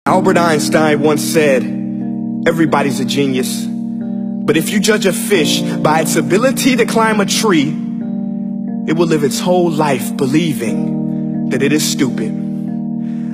Albert Einstein once said, everybody's a genius, but if you judge a fish by its ability to climb a tree, it will live its whole life believing that it is stupid.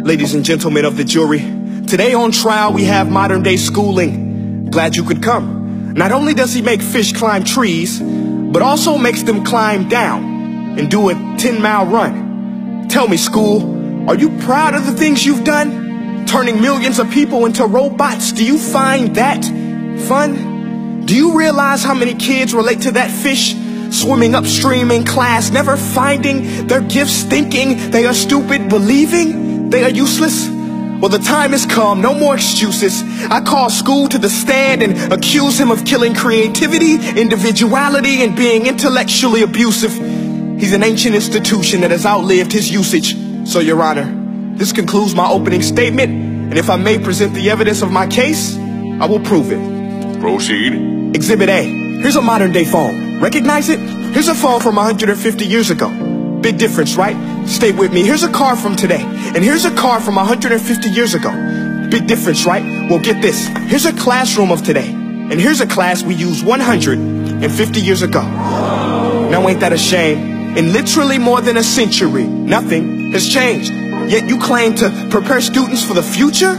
Ladies and gentlemen of the jury, today on trial we have modern day schooling. Glad you could come. Not only does he make fish climb trees, but also makes them climb down and do a 10-mile run. Tell me, school, are you proud of the things you've done? Turning millions of people into robots, do you find that fun? Do you realize how many kids relate to that fish? Swimming upstream in class, never finding their gifts, thinking they are stupid, believing they are useless? Well, the time has come, no more excuses. I call school to the stand and accuse him of killing creativity, individuality, and being intellectually abusive. He's an ancient institution that has outlived his usage. So, Your Honor, this concludes my opening statement, and if I may present the evidence of my case, I will prove it. Proceed. Exhibit A. Here's a modern day phone. Recognize it? Here's a phone from 150 years ago. Big difference, right? Stay with me. Here's a car from today, and here's a car from 150 years ago. Big difference, right? Well, get this. Here's a classroom of today, and here's a class we used 150 years ago. Now ain't that a shame? In literally more than a century, nothing has changed. Yet you claim to prepare students for the future?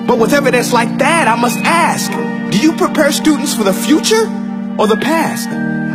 But with evidence like that, I must ask, do you prepare students for the future or the past?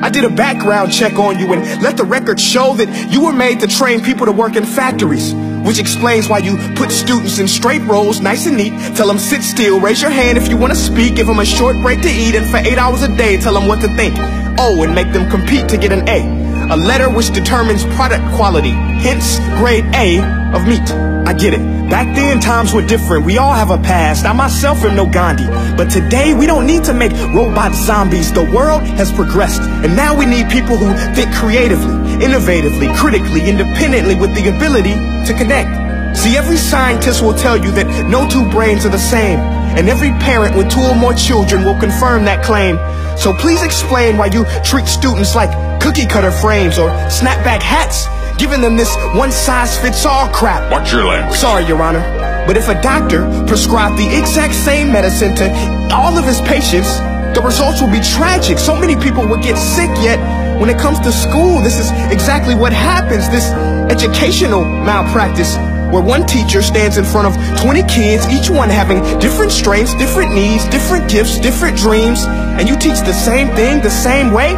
I did a background check on you and let the record show that you were made to train people to work in factories, which explains why you put students in straight rows, nice and neat, tell them sit still, raise your hand if you want to speak, give them a short break to eat, and for 8 hours a day, tell them what to think. Oh, and make them compete to get an A letter which determines product quality, hence grade A of meat. I get it. Back then, times were different. We all have a past. I myself am no Gandhi. But today, we don't need to make robot zombies. The world has progressed. And now we need people who think creatively, innovatively, critically, independently, with the ability to connect. See, every scientist will tell you that no two brains are the same. And every parent with 2 or more children will confirm that claim. So please explain why you treat students like cookie cutter frames or snapback hats, giving them this one-size-fits-all crap. Watch your language. Sorry, Your Honor, but if a doctor prescribed the exact same medicine to all of his patients, the results will be tragic. So many people will get sick, yet when it comes to school, this is exactly what happens. This educational malpractice, where one teacher stands in front of 20 kids, each one having different strengths, different needs, different gifts, different dreams, and you teach the same thing the same way?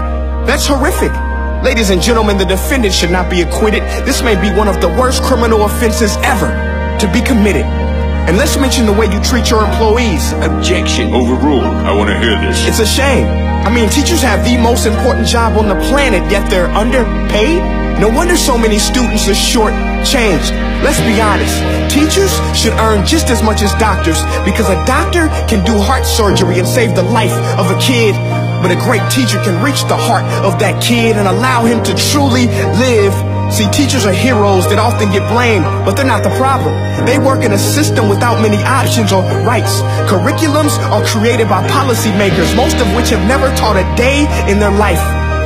That's horrific. Ladies and gentlemen, the defendant should not be acquitted. This may be one of the worst criminal offenses ever to be committed. And let's mention the way you treat your employees. Objection. Overruled. I want to hear this. It's a shame. I mean, teachers have the most important job on the planet, yet they're underpaid? No wonder so many students are short-changed. Let's be honest. Teachers should earn just as much as doctors, because a doctor can do heart surgery and save the life of a kid. But a great teacher can reach the heart of that kid and allow him to truly live. See, teachers are heroes that often get blamed, but they're not the problem. They work in a system without many options or rights. Curriculums are created by policymakers, most of which have never taught a day in their life.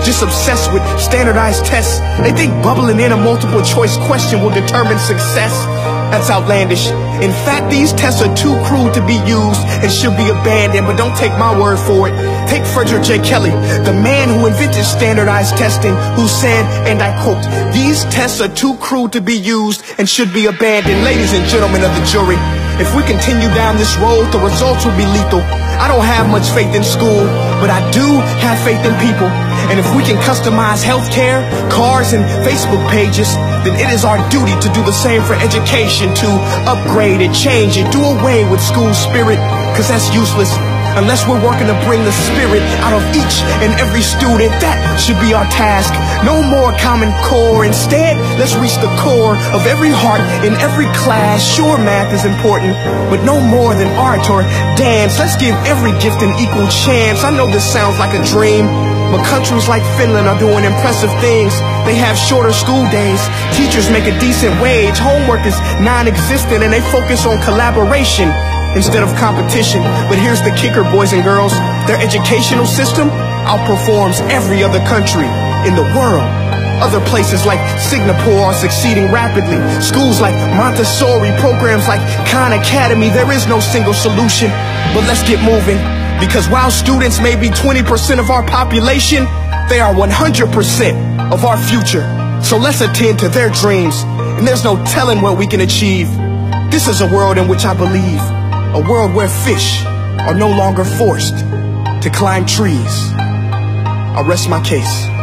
Just obsessed with standardized tests. They think bubbling in a multiple choice question will determine success. That's outlandish. In fact, these tests are too crude to be used and should be abandoned, but don't take my word for it. Take Frederick J. Kelly, the man who invented standardized testing, who said, and I quote, "These tests are too crude to be used and should be abandoned." Ladies and gentlemen of the jury, if we continue down this road, the results will be lethal. I don't have much faith in school, but I do have faith in people. And if we can customize healthcare, cars, and Facebook pages, then it is our duty to do the same for education, to upgrade and change and do away with school spirit, because that's useless. Unless we're working to bring the spirit out of each and every student, that should be our task. No more Common Core. Instead, let's reach the core of every heart in every class. Sure, math is important, but no more than art or dance. Let's give every gift an equal chance. I know this sounds like a dream, but countries like Finland are doing impressive things. They have shorter school days. Teachers make a decent wage. Homework is non-existent, and they focus on collaboration instead of competition. But here's the kicker, boys and girls. Their educational system outperforms every other country in the world. Other places like Singapore are succeeding rapidly. Schools like Montessori, programs like Khan Academy. There is no single solution, but let's get moving. Because while students may be 20% of our population, they are 100% of our future. So let's attend to their dreams, and there's no telling what we can achieve. This is a world in which I believe, a world where fish are no longer forced to climb trees. I rest my case.